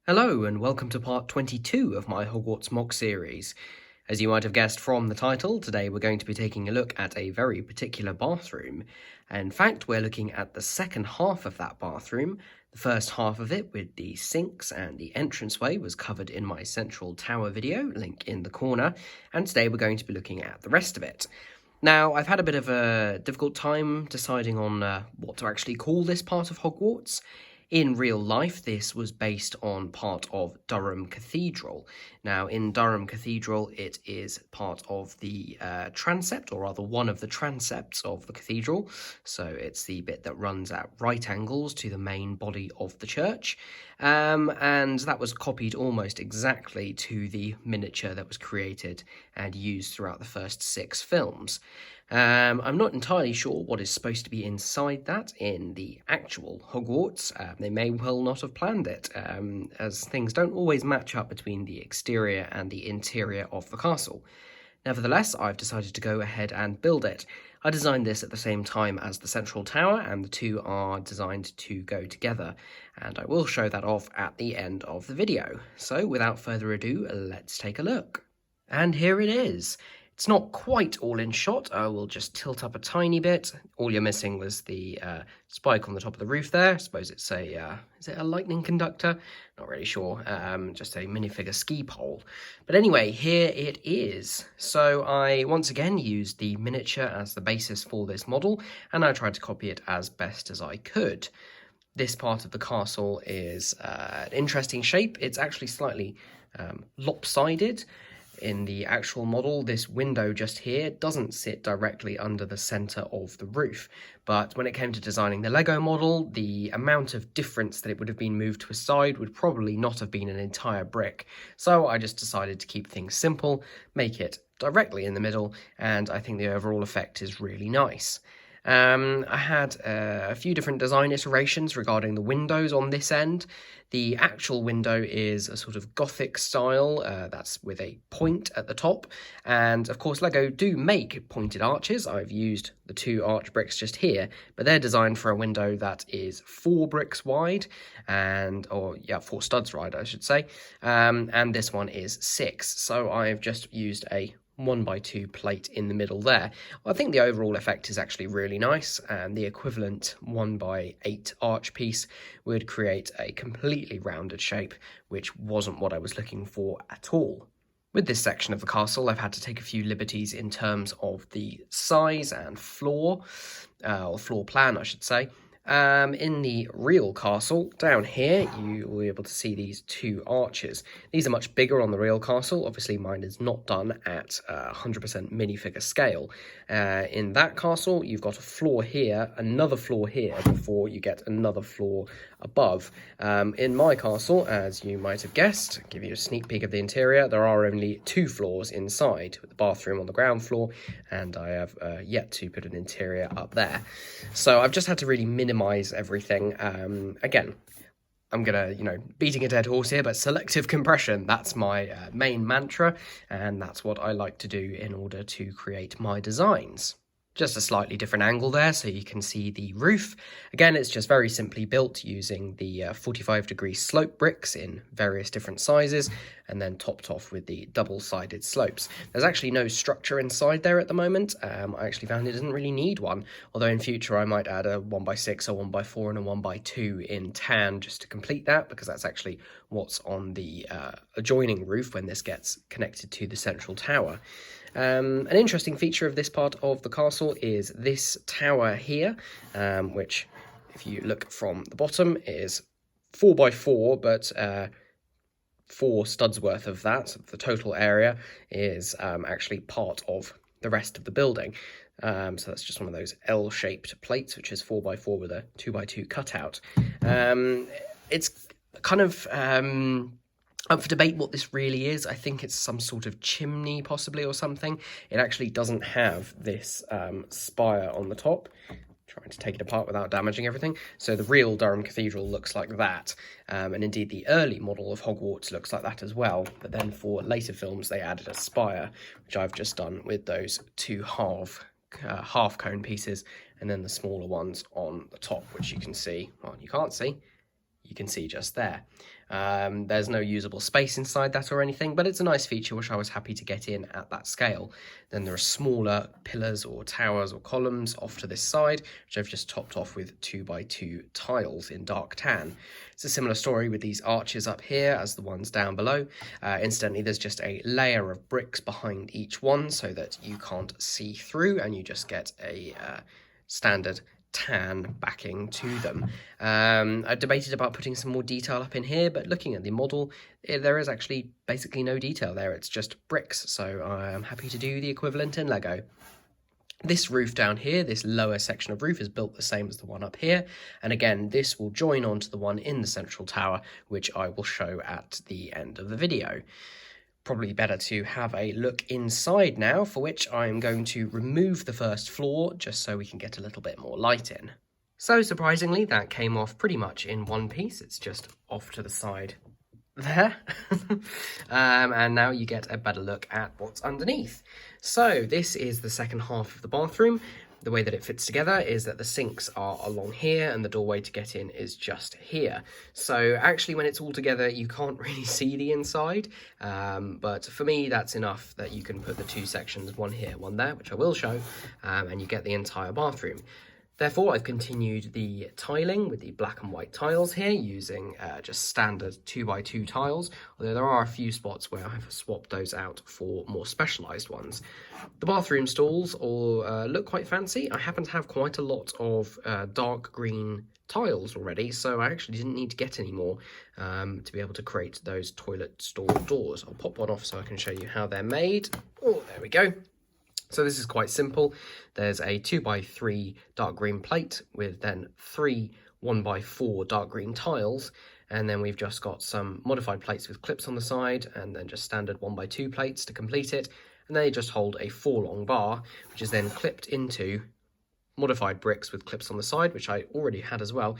Hello and welcome to part 22 of my Hogwarts MOC series. As you might have guessed from the title, today we're going to be taking a look at a very particular bathroom. In fact, we're looking at the second half of that bathroom. The first half of it, with the sinks and the entranceway, was covered in my Central Tower video, link in the corner, and today we're going to be looking at the rest of it. Now, I've had a bit of a difficult time deciding on what to actually call this part of Hogwarts. In real life, this was based on part of Durham Cathedral. Now, in Durham Cathedral, it is part of the transept, or rather one of the transepts of the cathedral. So it's the bit that runs at right angles to the main body of the church. And that was copied almost exactly to the miniature that was created and used throughout the first 6 films. I'm not entirely sure what is supposed to be inside that in the actual Hogwarts. They may well not have planned it, as things don't always match up between the exterior and the interior of the castle. Nevertheless, I've decided to go ahead and build it. I designed this at the same time as the Central Tower, and the two are designed to go together, and I will show that off at the end of the video. So, without further ado, let's take a look. And here it is. It's not quite all in shot. I will just tilt up a tiny bit. All you're missing was the spike on the top of the roof there. I suppose it's is it a lightning conductor? Not really sure. Just a minifigure ski pole. But anyway, here it is. So I once again used the miniature as the basis for this model, and I tried to copy it as best as I could. This part of the castle is an interesting shape. It's actually slightly lopsided. In the actual model, this window just here doesn't sit directly under the centre of the roof, but when it came to designing the Lego model, the amount of difference that it would have been moved to a side would probably not have been an entire brick. So I just decided to keep things simple, make it directly in the middle, and I think the overall effect is really nice. I had a few different design iterations regarding the windows on this end. The actual window is a sort of Gothic style, that's with a point at the top, and of course Lego do make pointed arches. I've used the 2 arch bricks just here, but they're designed for a window that is 4 bricks wide, 4 studs wide I should say, and this one is 6, so I've just used a 1x2 plate in the middle there. I think the overall effect is actually really nice, and the equivalent 1x8 arch piece would create a completely rounded shape, which wasn't what I was looking for at all. With this section of the castle, I've had to take a few liberties in terms of the size and floor, or floor plan I should say. In the real castle, down here, you will be able to see these 2 arches. These are much bigger on the real castle. Obviously, mine is not done at 100% minifigure scale. In that castle, you've got a floor here, another floor here, before you get another floor above. In my castle, as you might have guessed, give you a sneak peek of the interior, there are only 2 floors inside, with the bathroom on the ground floor, and I have yet to put an interior up there. So I've just had to really minimize everything. Again, I'm gonna, beating a dead horse here, but selective compression, that's my main mantra, and that's what I like to do in order to create my designs. Just a slightly different angle there so you can see the roof. Again, it's just very simply built using the 45-degree slope bricks in various different sizes, and then topped off with the double-sided slopes. There's actually no structure inside there at the moment. I actually found it doesn't really need one, although in future I might add a 1x6, a 1x4 and a 1x2 in tan just to complete that, because that's actually what's on the adjoining roof when this gets connected to the central tower. An interesting feature of this part of the castle is this tower here, which, if you look from the bottom, is 4x4, but 4 studs worth of that. The total area is actually part of the rest of the building. So that's just one of those L-shaped plates, which is 4x4 with a 2x2 cutout. It's kind of up for debate what this really is. I think it's some sort of chimney, possibly, or something. It actually doesn't have this spire on the top. Trying to take it apart without damaging everything. So the real Durham Cathedral looks like that, and indeed the early model of Hogwarts looks like that as well. But then for later films, they added a spire, which I've just done with those 2 half cone pieces, and then the smaller ones on the top, which you can see. Well, you can't see. you can see just there. There's no usable space inside that or anything, but it's a nice feature which I was happy to get in at that scale. Then there are smaller pillars or towers or columns off to this side, which I've just topped off with 2x2 tiles in dark tan. It's a similar story with these arches up here as the ones down below. Incidentally, there's just a layer of bricks behind each one so that you can't see through and you just get a standard tan backing to them. I debated about putting some more detail up in here, but looking at the model, there is actually basically no detail there. It's just bricks, so I am happy to do the equivalent in Lego. This roof down here, this lower section of roof, is built the same as the one up here, and again this will join onto the one in the central tower, which I will show at the end of the video. Probably better to have a look inside now, for which I'm going to remove the first floor just so we can get a little bit more light in. So surprisingly, that came off pretty much in one piece. It's just off to the side there. And now you get a better look at what's underneath. So this is the second half of the bathroom. The way that it fits together is that the sinks are along here and the doorway to get in is just here. So actually when it's all together, you can't really see the inside. But for me, that's enough that you can put the two sections, one here, one there, which I will show, and you get the entire bathroom. Therefore, I've continued the tiling with the black and white tiles here using just standard 2x2 tiles, although there are a few spots where I've swapped those out for more specialised ones. The bathroom stalls all look quite fancy. I happen to have quite a lot of dark green tiles already, so I actually didn't need to get any more to be able to create those toilet stall doors. I'll pop one off so I can show you how they're made. Oh, there we go. So this is quite simple. There's a 2x3 dark green plate with then 3 1x4 dark green tiles, and then we've just got some modified plates with clips on the side and then just standard 1x2 plates to complete it, and they just hold a 4-long bar which is then clipped into modified bricks with clips on the side, which I already had as well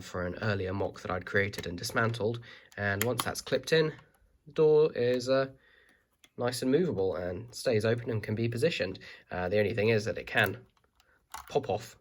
for an earlier MOC that I'd created and dismantled. And once that's clipped in, the door is nice and movable and stays open and can be positioned. The only thing is that it can pop off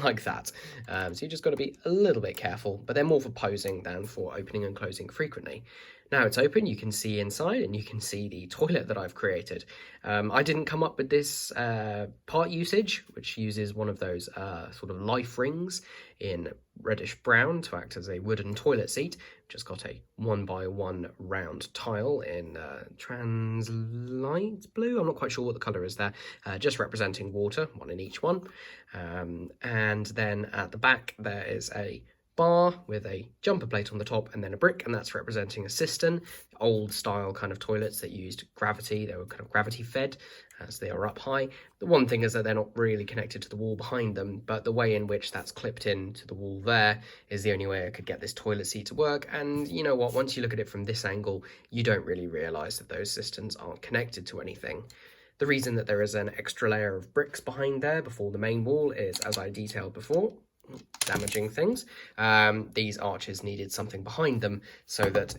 like that. So you just got to be a little bit careful, but they're more for posing than for opening and closing frequently. Now it's open, you can see inside and you can see the toilet that I've created. I didn't come up with this part usage, which uses one of those sort of life rings in reddish brown to act as a wooden toilet seat. Just got a 1x1 round tile in translight blue. I'm not quite sure what the colour is there, just representing water, one in each one. And then at the back there is a bar with a jumper plate on the top and then a brick, and that's representing a cistern, old style kind of toilets that used gravity. They were kind of gravity fed as they are up high. The one thing is that they're not really connected to the wall behind them, but the way in which that's clipped into the wall there is the only way I could get this toilet seat to work. And you know what, once you look at it from this angle, you don't really realise that those cisterns aren't connected to anything. The reason that there is an extra layer of bricks behind there before the main wall is, as I detailed before, damaging things. These arches needed something behind them so that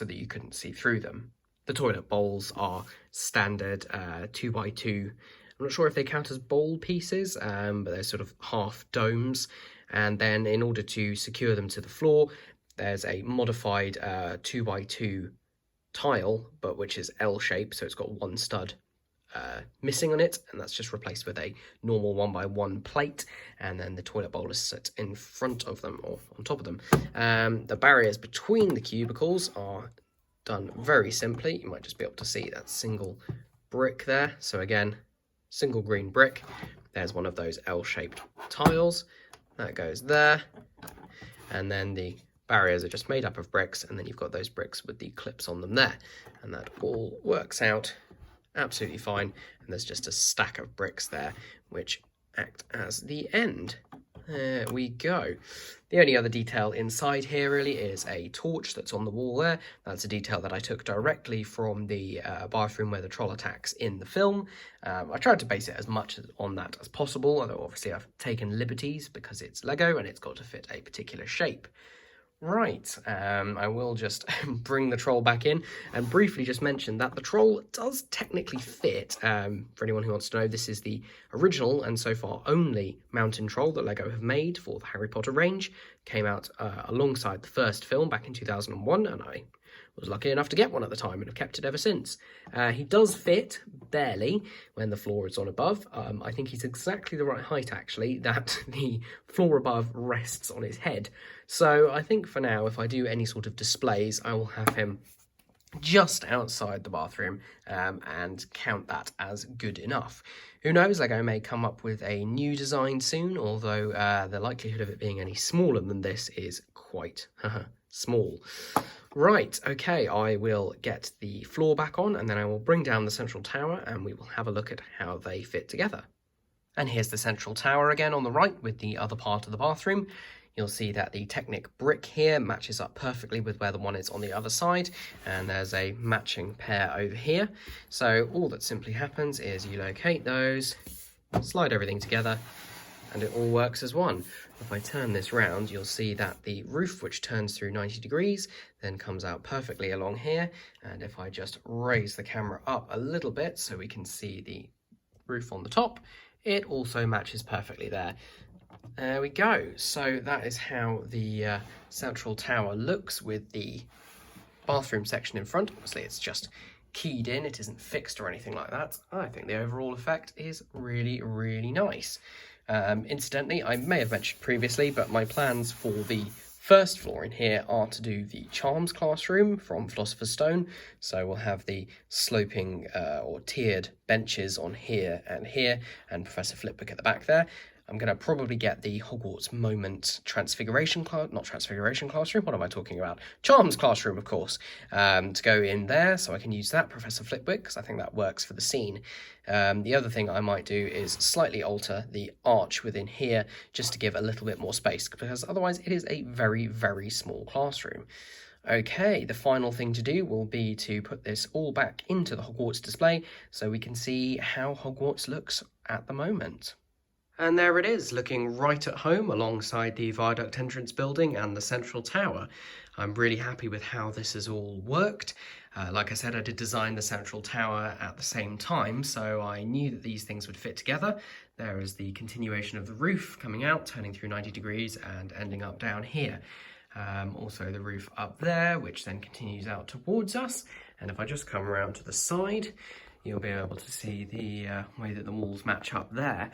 you couldn't see through them. The toilet bowls are standard 2x2. I'm not sure if they count as bowl pieces, but they're sort of half domes. And then in order to secure them to the floor, there's a modified 2x2 tile, but which is L-shaped, so it's got one stud missing on it, and that's just replaced with a normal 1x1 plate, and then the toilet bowl is set in front of them or on top of them. The barriers between the cubicles are done very simply. You might just be able to see that single brick there. So again, single green brick. There's one of those L-shaped tiles that goes there, and then the barriers are just made up of bricks, and then you've got those bricks with the clips on them there, and that all works out absolutely fine. And there's just a stack of bricks there which act as the end. There we go. The only other detail inside here really is a torch that's on the wall there. That's a detail that I took directly from the bathroom where the troll attacks in the film. I tried to base it as much on that as possible, although obviously I've taken liberties because it's Lego and it's got to fit a particular shape. Right, I will just bring the troll back in and briefly just mention that the troll does technically fit. For anyone who wants to know, this is the original and so far only mountain troll that LEGO have made for the Harry Potter range. Came out alongside the first film back in 2001, and I was lucky enough to get one at the time and have kept it ever since. He does fit, barely, when the floor is on above. I think he's exactly the right height, actually, that the floor above rests on his head. So I think for now, if I do any sort of displays, I will have him just outside the bathroom and count that as good enough. Who knows, LEGO may come up with a new design soon, although the likelihood of it being any smaller than this is quite small. Right, okay, I will get the floor back on and then I will bring down the central tower and we will have a look at how they fit together. And here's the central tower again on the right with the other part of the bathroom. You'll see that the Technic brick here matches up perfectly with where the one is on the other side, and there's a matching pair over here. So all that simply happens is you locate those, slide everything together, and it all works as one. If I turn this round, you'll see that the roof, which turns through 90 degrees, then comes out perfectly along here. And if I just raise the camera up a little bit so we can see the roof on the top, it also matches perfectly there. There we go. So that is how the central tower looks with the bathroom section in front. Obviously, it's just keyed in. It isn't fixed or anything like that. I think the overall effect is really, really nice. Incidentally, I may have mentioned previously, but my plans for the first floor in here are to do the Charms classroom from Philosopher's Stone. So we'll have the sloping or tiered benches on here, and Professor Flitwick at the back there. I'm going to probably get the Hogwarts Moment Transfiguration classroom, what am I talking about? Charms classroom, of course, to go in there, so I can use that, Professor Flitwick, because I think that works for the scene. The other thing I might do is slightly alter the arch within here, just to give a little bit more space, because otherwise it is a very, very small classroom. Okay, the final thing to do will be to put this all back into the Hogwarts display, so we can see how Hogwarts looks at the moment. And there it is, looking right at home alongside the viaduct entrance building and the central tower. I'm really happy with how this has all worked. Like I said, I did design the central tower at the same time, so I knew that these things would fit together. There is the continuation of the roof coming out, turning through 90 degrees and ending up down here. Also the roof up there, which then continues out towards us. And if I just come around to the side, you'll be able to see the way that the walls match up there.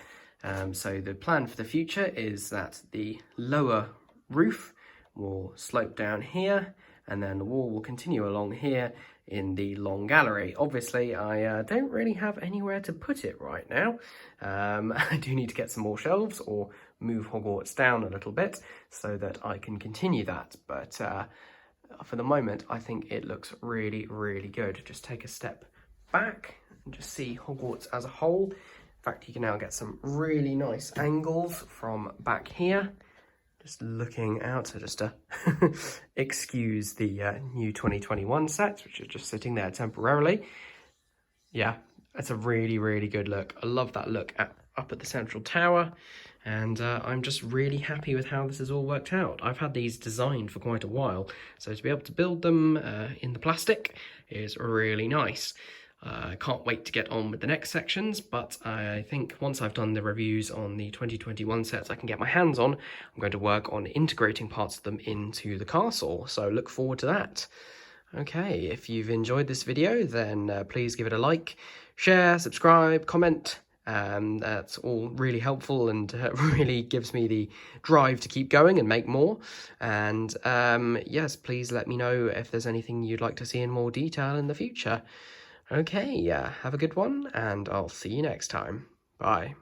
So the plan for the future is that the lower roof will slope down here, and then the wall will continue along here in the long gallery. Obviously, I don't really have anywhere to put it right now. I do need to get some more shelves or move Hogwarts down a little bit so that I can continue that. But for the moment, I think it looks really, really good. Just take a step back and just see Hogwarts as a whole. In fact, you can now get some really nice angles from back here. Just looking out, so just to excuse the new 2021 sets, which are just sitting there temporarily. Yeah, it's a really, really good look. I love that look up at the central tower, and I'm just really happy with how this has all worked out. I've had these designed for quite a while, so to be able to build them in the plastic is really nice. I can't wait to get on with the next sections, but I think once I've done the reviews on the 2021 sets I can get my hands on, I'm going to work on integrating parts of them into the castle, so look forward to that. Okay, if you've enjoyed this video, then please give it a like, share, subscribe, comment. That's all really helpful and really gives me the drive to keep going and make more. And yes, please let me know if there's anything you'd like to see in more detail in the future. Okay, have a good one, and I'll see you next time. Bye.